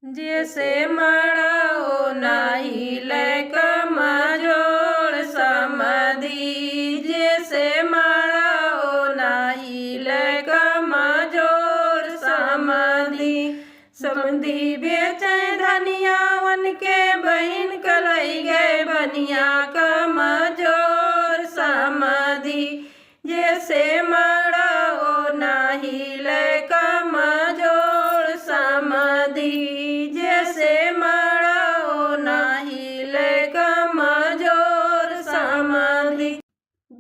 जैसे मड़ो नाही लैक मजोड़ समधी। जैसे मड़ो नाही लैक मजोड़ समधी। समधी बेचे धनिया वन के बहिन कलई गए बनिया कमजोर समधी। जैसे मड़ो नाही लैक मजोड़ समधी। जैसे मड़ो नाही लैक मजोड़ समधी।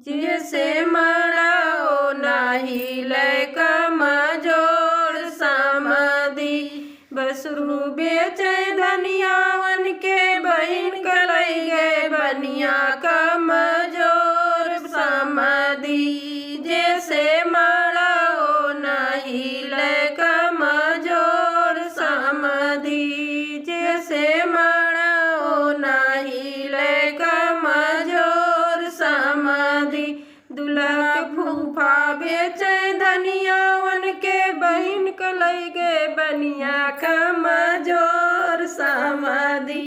जैसे मड़ो नाही लैक मजोड़ समधी। बसरू बेचे धनिया वन के बहिन कलई गए बनिया कमजोर समधी। जैसे मड़ो नाही लैक मजोड़ समधी। जैसे मड़ो नाही लैक मजोड़ समधी। दूल्हा फूफा बेचे धनिया वन के बहिन कलई गए बनिया कमजोर समधी।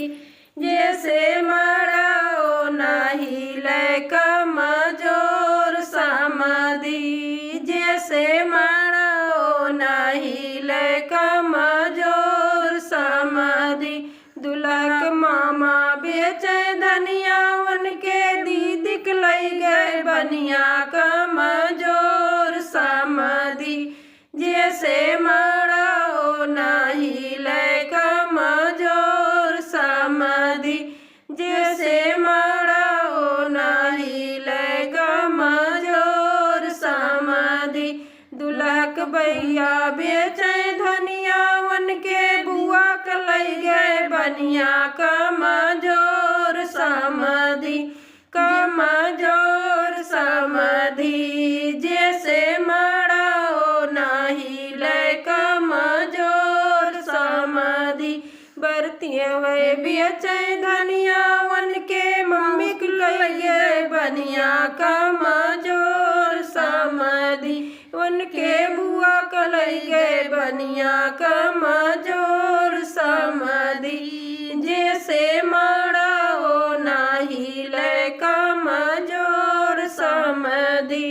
जैसे मड़ो नाही लैक मजोड़ समधी। जैसे मड़ो नाही लैक मजोड़ समधी। दूल्हा के मामा बेचे धनिया वन के दीदी कलई गए बनिया कमजोर समधी। जैसे मड़ो नाही लैक मजोड़ समधी। जैसे मड़ो नाही लैक मजोड़ समधी। दूल्हा के भैया बेचे धनिया वन के बुआ कलई गए बनिया कमजोर समधी। कमजोर समधी। जैसे मड़ो नाही लैक मजोड़ समधी। बरतिया वे बेचे धनिया वन के मम्मी कलई गए बनिया कमजोर समधी। उनके बुआ कलई गए बनिया कमजोर समधी। जैसे मड़ो नाही लैक मजोड़ समधी।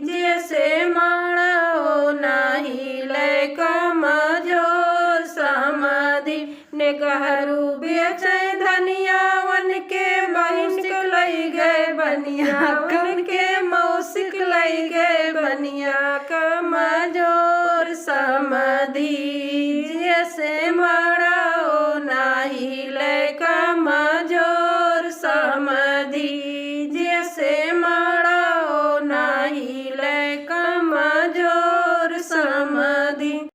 जैसे मड़ो नाही लैक मजोड़ समधी। नेगहरू बेचे धनिया वन के बहिन कलई गए बनिया वन के मौसी कलई गए बनिया कमजोर समधी। जैसे